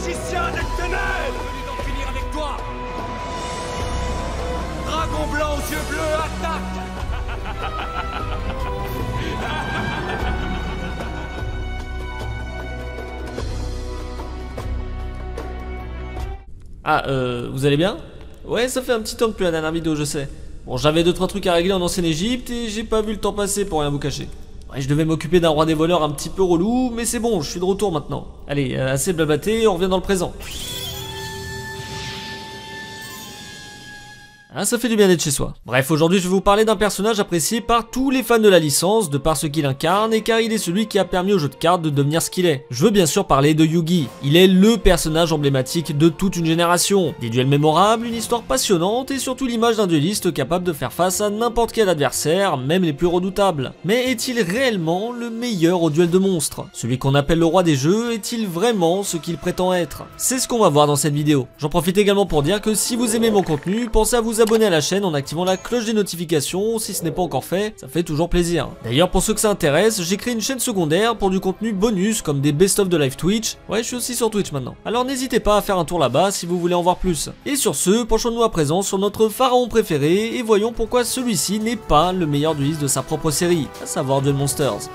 magicien des ténèbres! Venu d'en finir avec toi! Dragon blanc aux yeux bleus, attaque! Ah, vous allez bien? Ouais, ça fait un petit temps depuis la dernière vidéo, je sais. Bon, j'avais 2-3 trucs à régler en ancienne Égypte et j'ai pas vu le temps passer pour rien vous cacher. Ouais, je devais m'occuper d'un roi des voleurs un petit peu relou, mais c'est bon, je suis de retour maintenant. Allez, assez blablaté, on revient dans le présent. Ah, ça fait du bien d'être chez soi. Bref, aujourd'hui je vais vous parler d'un personnage apprécié par tous les fans de la licence, de par ce qu'il incarne et car il est celui qui a permis au jeu de cartes de devenir ce qu'il est. Je veux bien sûr parler de Yugi. Il est le personnage emblématique de toute une génération. Des duels mémorables, une histoire passionnante et surtout l'image d'un dueliste capable de faire face à n'importe quel adversaire, même les plus redoutables. Mais est-il réellement le meilleur au duel de monstres? Celui qu'on appelle le roi des jeux est-il vraiment ce qu'il prétend être? C'est ce qu'on va voir dans cette vidéo. J'en profite également pour dire que si vous aimez mon contenu, pensez à vous abonner à la chaîne en activant la cloche des notifications, si ce n'est pas encore fait, ça fait toujours plaisir. D'ailleurs, pour ceux que ça intéresse, j'ai créé une chaîne secondaire pour du contenu bonus comme des best-of de live Twitch. Ouais, je suis aussi sur Twitch maintenant. Alors n'hésitez pas à faire un tour là-bas si vous voulez en voir plus. Et sur ce, penchons-nous à présent sur notre pharaon préféré et voyons pourquoi celui-ci n'est pas le meilleur dueliste de sa propre série, à savoir Duel Monsters.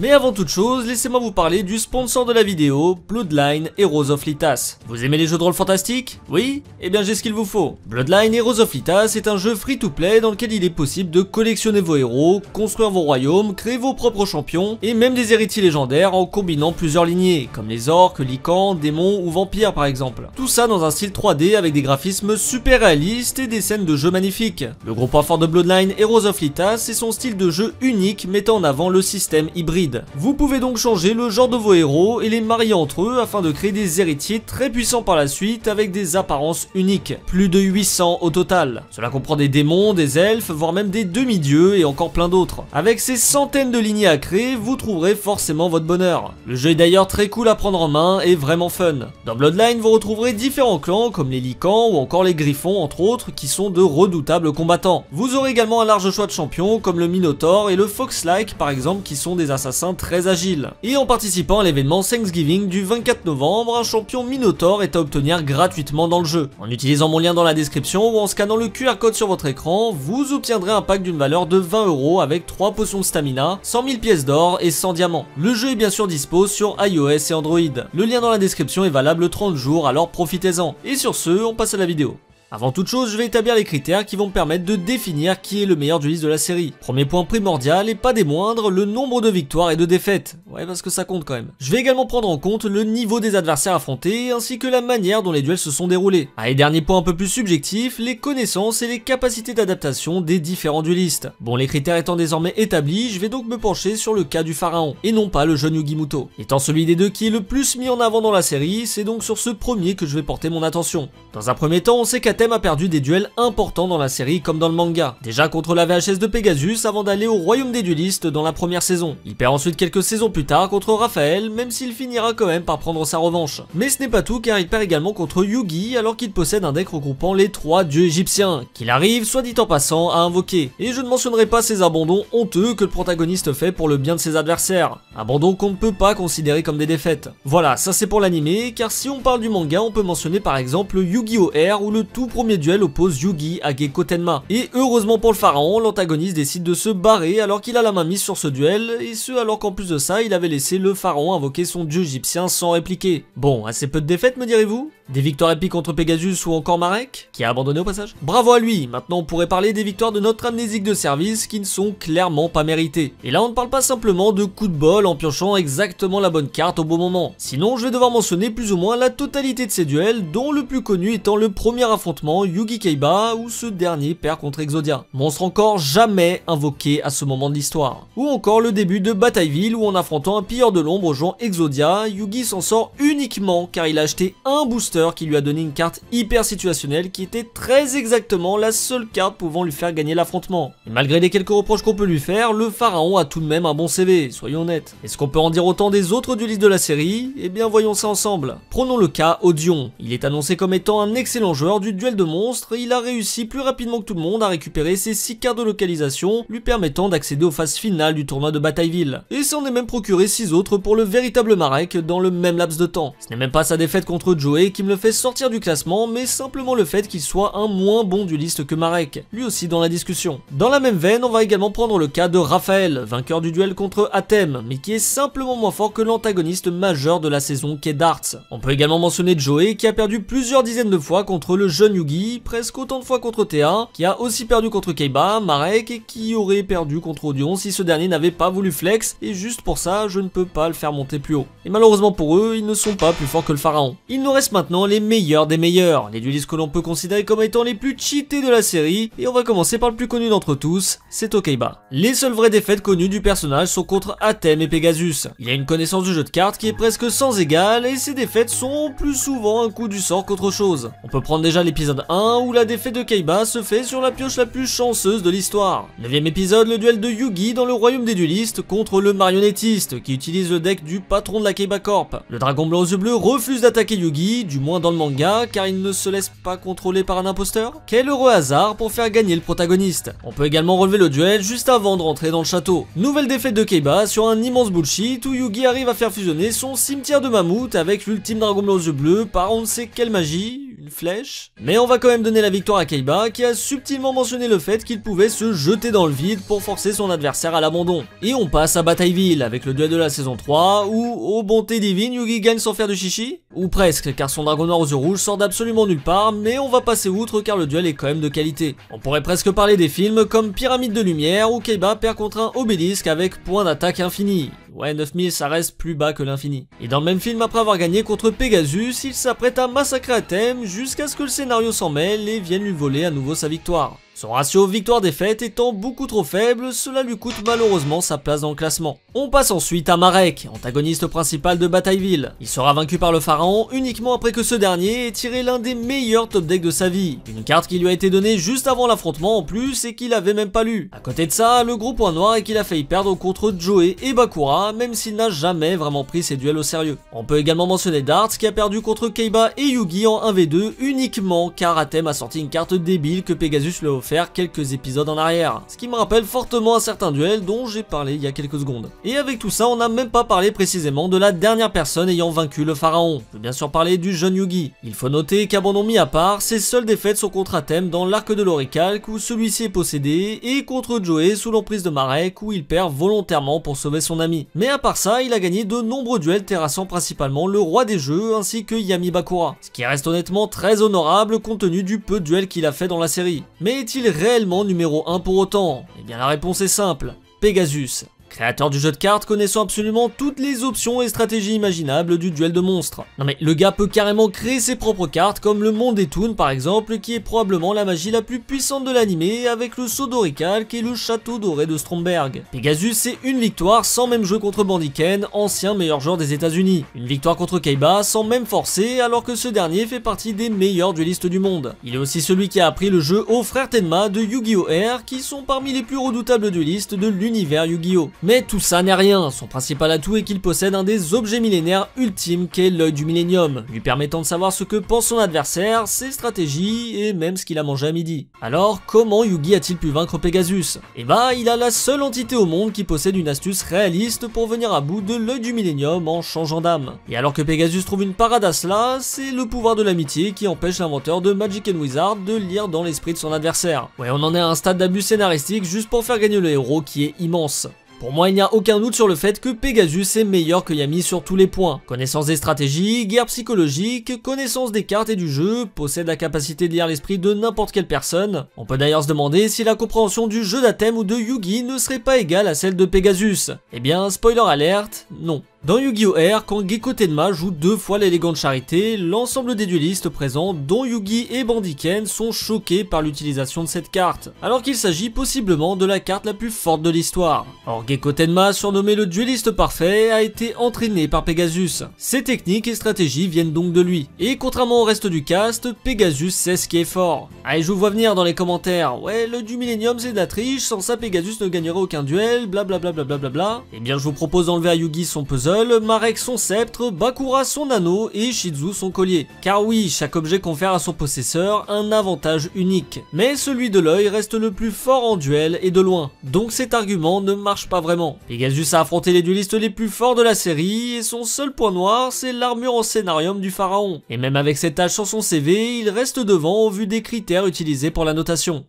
Mais avant toute chose, laissez-moi vous parler du sponsor de la vidéo, Bloodline Heroes of Lytas. Vous aimez les jeux de rôle fantastiques? Oui? Eh bien j'ai ce qu'il vous faut. Bloodline Heroes of Lytas est un jeu free-to-play dans lequel il est possible de collectionner vos héros, construire vos royaumes, créer vos propres champions, et même des héritiers légendaires en combinant plusieurs lignées, comme les orques, lycans, démons ou vampires par exemple. Tout ça dans un style 3D avec des graphismes super réalistes et des scènes de jeu magnifiques. Le gros point fort de Bloodline Heroes of Lytas, c'est son style de jeu unique mettant en avant le système hybride. Vous pouvez donc changer le genre de vos héros et les marier entre eux afin de créer des héritiers très puissants par la suite avec des apparences uniques. Plus de 800 au total. Cela comprend des démons, des elfes, voire même des demi-dieux et encore plein d'autres. Avec ces centaines de lignées à créer, vous trouverez forcément votre bonheur. Le jeu est d'ailleurs très cool à prendre en main et vraiment fun. Dans Bloodline, vous retrouverez différents clans comme les lycans ou encore les griffons entre autres qui sont de redoutables combattants. Vous aurez également un large choix de champions comme le Minotaur et le Fox-like par exemple qui sont des assassins très agiles. Et en participant à l'événement Thanksgiving du 24 novembre, un champion Minotaur est à obtenir gratuitement dans le jeu. En utilisant mon lien dans la description ou en scannant le QR code sur votre écran, vous obtiendrez un pack d'une valeur de 20 € avec 3 potions de stamina, 100 000 pièces d'or et 100 diamants. Le jeu est bien sûr dispo sur iOS et Android. Le lien dans la description est valable 30 jours, alors profitez-en. Et sur ce, on passe à la vidéo. Avant toute chose, je vais établir les critères qui vont me permettre de définir qui est le meilleur dueliste de la série. Premier point primordial et pas des moindres, le nombre de victoires et de défaites. Ouais, parce que ça compte quand même. Je vais également prendre en compte le niveau des adversaires affrontés ainsi que la manière dont les duels se sont déroulés. Et dernier point un peu plus subjectif, les connaissances et les capacités d'adaptation des différents duelistes. Bon, les critères étant désormais établis, je vais donc me pencher sur le cas du pharaon et non pas le jeune Yugi Muto. Étant celui des deux qui est le plus mis en avant dans la série, c'est donc sur ce premier que je vais porter mon attention. Dans un premier temps, on sait qu'Atem a perdu des duels importants dans la série comme dans le manga. Déjà contre la VHS de Pegasus avant d'aller au royaume des duelistes dans la première saison. Il perd ensuite quelques saisons plus tard contre Raphaël, même s'il finira quand même par prendre sa revanche. Mais ce n'est pas tout car il perd également contre Yugi alors qu'il possède un deck regroupant les 3 dieux égyptiens, qu'il arrive, soit dit en passant, à invoquer. Et je ne mentionnerai pas ces abandons honteux que le protagoniste fait pour le bien de ses adversaires. Abandons qu'on ne peut pas considérer comme des défaites. Voilà, ça c'est pour l'animé, car si on parle du manga, on peut mentionner par exemple Yu-Gi-Oh! R où le tout premier duel oppose Yugi à Gekko Tenma. Et heureusement pour le pharaon, l'antagoniste décide de se barrer alors qu'il a la main mise sur ce duel, et ce alors qu'en plus de ça, il avait laissé le pharaon invoquer son dieu égyptien sans répliquer. Bon, assez peu de défaites me direz-vous? Des victoires épiques contre Pegasus ou encore Marek, qui a abandonné au passage? Bravo à lui. Maintenant on pourrait parler des victoires de notre amnésique de service qui ne sont clairement pas méritées. Et là on ne parle pas simplement de coup de bol en piochant exactement la bonne carte au bon moment. Sinon je vais devoir mentionner plus ou moins la totalité de ces duels, dont le plus connu étant le premier affrontement Yugi Kaiba où ce dernier perd contre Exodia. Monstre encore jamais invoqué à ce moment de l'histoire. Ou encore le début de Batailleville où en affrontant un pilleur de l'ombre jouant Exodia, Yugi s'en sort uniquement car il a acheté un booster l'auteur qui lui a donné une carte hyper situationnelle qui était très exactement la seule carte pouvant lui faire gagner l'affrontement. Et malgré les quelques reproches qu'on peut lui faire, le pharaon a tout de même un bon CV, soyons honnêtes. Est-ce qu'on peut en dire autant des autres duelistes de la série? Eh bien voyons ça ensemble. Prenons le cas Odion. Il est annoncé comme étant un excellent joueur du duel de monstres, il a réussi plus rapidement que tout le monde à récupérer ses 6 cartes de localisation, lui permettant d'accéder aux phases finales du tournoi de Batailleville. Et s'en est même procuré 6 autres pour le véritable Marek dans le même laps de temps. Ce n'est même pas sa défaite contre Joey qui me le fait sortir du classement, mais simplement le fait qu'il soit un moins bon dueliste que Marek, lui aussi dans la discussion. Dans la même veine, on va également prendre le cas de Raphaël, vainqueur du duel contre Athème, mais qui est simplement moins fort que l'antagoniste majeur de la saison qu'est Darts. On peut également mentionner Joey qui a perdu plusieurs dizaines de fois contre le jeune Yugi, presque autant de fois contre TA, qui a aussi perdu contre Kaiba, Marek et qui aurait perdu contre Odion si ce dernier n'avait pas voulu flex, et juste pour ça je ne peux pas le faire monter plus haut. Et malheureusement pour eux, ils ne sont pas plus forts que le pharaon. Il nous reste maintenant les meilleurs des meilleurs, les duelistes que l'on peut considérer comme étant les plus cheatés de la série, et on va commencer par le plus connu d'entre tous, c'est Tokaiba. Les seules vraies défaites connues du personnage sont contre Athème et Pegasus. Il a une connaissance du jeu de cartes qui est presque sans égale, et ses défaites sont plus souvent un coup du sort qu'autre chose. On peut prendre déjà l'épisode 1 où la défaite de Kaiba se fait sur la pioche la plus chanceuse de l'histoire. 9ème épisode, le duel de Yugi dans le royaume des duelistes contre le marionnettiste qui utilise le deck du patron de la Kaiba Corp. Le dragon blanc aux yeux bleus refuse d'attaquer Yugi, du moins dans le manga, car il ne se laisse pas contrôler par un imposteur. Quel heureux hasard pour faire gagner le protagoniste. On peut également relever le duel juste avant de rentrer dans le château. Nouvelle défaite de Kaiba sur un immense bullshit où Yugi arrive à faire fusionner son cimetière de mammouth avec l'ultime dragon blanc aux yeux bleus par on ne sait quelle magie, une flèche. Mais on va quand même donner la victoire à Kaiba qui a subtilement mentionné le fait qu'il pouvait se jeter dans le vide pour forcer son adversaire à l'abandon. Et on passe à Batailleville avec le duel de la saison 3 où, ô bonté divine, Yugi gagne sans faire de chichi. Ou presque, car son dragon noir aux yeux rouges sort d'absolument nulle part, mais on va passer outre car le duel est quand même de qualité. On pourrait presque parler des films comme Pyramide de Lumière où Kaiba perd contre un obélisque avec point d'attaque infini. Ouais, 9000 ça reste plus bas que l'infini. Et dans le même film, après avoir gagné contre Pegasus, il s'apprête à massacrer Athème jusqu'à ce que le scénario s'en mêle et vienne lui voler à nouveau sa victoire. Son ratio victoire-défaite étant beaucoup trop faible, cela lui coûte malheureusement sa place dans le classement. On passe ensuite à Marek, antagoniste principal de Batailleville. Il sera vaincu par le pharaon uniquement après que ce dernier ait tiré l'un des meilleurs top decks de sa vie. Une carte qui lui a été donnée juste avant l'affrontement en plus et qu'il avait même pas lu. À côté de ça, le gros point noir est qu'il a failli perdre contre Joey et Bakura, même s'il n'a jamais vraiment pris ses duels au sérieux. On peut également mentionner Darts qui a perdu contre Kaiba et Yugi en 1v2 uniquement car Athème a sorti une carte débile que Pegasus lui a offert quelques épisodes en arrière, ce qui me rappelle fortement un certain duel dont j'ai parlé il y a quelques secondes. Et avec tout ça, on n'a même pas parlé précisément de la dernière personne ayant vaincu le pharaon. Je veux bien sûr parler du jeune Yugi. Il faut noter qu'abandon mis à part, ses seules défaites sont contre Athème dans l'arc de l'Oricalque où celui-ci est possédé, et contre Joey sous l'emprise de Marek où il perd volontairement pour sauver son ami. Mais à part ça, il a gagné de nombreux duels terrassant principalement le roi des jeux ainsi que Yami Bakura, ce qui reste honnêtement très honorable compte tenu du peu de duels qu'il a fait dans la série. Mais est-il réellement numéro 1 pour autant? Eh bien la réponse est simple, Pegasus. Créateur du jeu de cartes connaissant absolument toutes les options et stratégies imaginables du duel de monstres. Non mais le gars peut carrément créer ses propres cartes comme le monde des Toons par exemple qui est probablement la magie la plus puissante de l'animé avec le sceau d'Oricalque et le château doré de Stromberg. Pegasus c'est une victoire sans même jouer contre Bandiken, ancien meilleur joueur des États-Unis. Une victoire contre Kaiba sans même forcer alors que ce dernier fait partie des meilleurs duelistes du monde. Il est aussi celui qui a appris le jeu aux frères Tenma de Yu-Gi-Oh! R qui sont parmi les plus redoutables duelistes de l'univers Yu-Gi-Oh! Mais tout ça n'est rien, son principal atout est qu'il possède un des objets millénaires ultimes qu'est l'œil du millénium, lui permettant de savoir ce que pense son adversaire, ses stratégies et même ce qu'il a mangé à midi. Alors comment Yugi a-t-il pu vaincre Pegasus? Eh bah il a la seule entité au monde qui possède une astuce réaliste pour venir à bout de l'œil du millénium en changeant d'âme. Et alors que Pegasus trouve une parade à cela, c'est le pouvoir de l'amitié qui empêche l'inventeur de Magic & Wizard de lire dans l'esprit de son adversaire. Ouais, on en est à un stade d'abus scénaristique juste pour faire gagner le héros qui est immense. Pour moi, il n'y a aucun doute sur le fait que Pegasus est meilleur que Yami sur tous les points. Connaissance des stratégies, guerre psychologique, connaissance des cartes et du jeu, possède la capacité de lire l'esprit de n'importe quelle personne. On peut d'ailleurs se demander si la compréhension du jeu d'Athème ou de Yugi ne serait pas égale à celle de Pegasus. Eh bien, spoiler alert, non. Dans Yu-Gi-Oh! R, quand Gecko Tenma joue 2 fois l'élégante charité, l'ensemble des duelistes présents, dont Yugi et Bandiken, sont choqués par l'utilisation de cette carte, alors qu'il s'agit possiblement de la carte la plus forte de l'histoire. Or Gecko Tenma, surnommé le dueliste parfait, a été entraîné par Pegasus. Ses techniques et stratégies viennent donc de lui, et contrairement au reste du cast, Pegasus sait ce qui est fort. Allez, je vous vois venir dans les commentaires, ouais le du Millennium c'est de la triche, sans ça Pegasus ne gagnerait aucun duel, blablabla blablabla. Eh bien je vous propose d'enlever à Yugi son puzzle, Marek son sceptre, Bakura son anneau et Shizu son collier. Car oui, chaque objet confère à son possesseur un avantage unique. Mais celui de l'œil reste le plus fort en duel et de loin. Donc cet argument ne marche pas vraiment. Pegasus a affronté les duelistes les plus forts de la série et son seul point noir c'est l'armure en scénarium du pharaon. Et même avec cette tâche sur son CV, il reste devant au vu des critères utilisés pour la notation.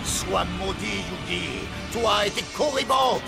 Sois maudit, Yugi, toi et tes corribans.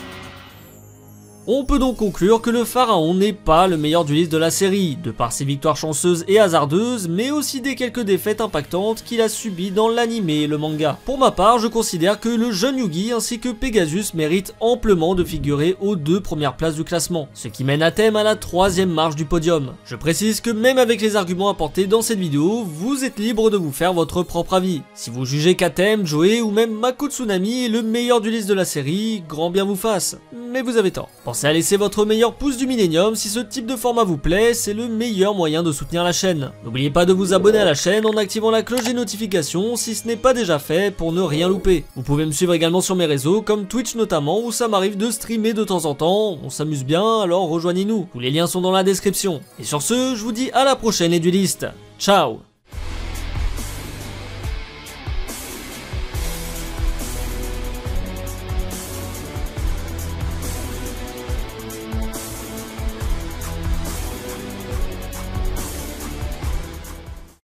On peut donc conclure que le pharaon n'est pas le meilleur dueliste de la série, de par ses victoires chanceuses et hasardeuses, mais aussi des quelques défaites impactantes qu'il a subies dans l'anime et le manga. Pour ma part, je considère que le jeune Yugi ainsi que Pegasus méritent amplement de figurer aux 2 premières places du classement, ce qui mène à thème à la 3e marche du podium. Je précise que même avec les arguments apportés dans cette vidéo, vous êtes libre de vous faire votre propre avis. Si vous jugez qu'Atem, Joey ou même Mako Tsunami est le meilleur dueliste de la série, grand bien vous fasse, mais vous avez tort. Pensez à laisser votre meilleur pouce du Millennium si ce type de format vous plaît, c'est le meilleur moyen de soutenir la chaîne. N'oubliez pas de vous abonner à la chaîne en activant la cloche des notifications si ce n'est pas déjà fait pour ne rien louper. Vous pouvez me suivre également sur mes réseaux comme Twitch notamment où ça m'arrive de streamer de temps en temps, on s'amuse bien alors rejoignez-nous. Tous les liens sont dans la description. Et sur ce, je vous dis à la prochaine les duelistes. Ciao.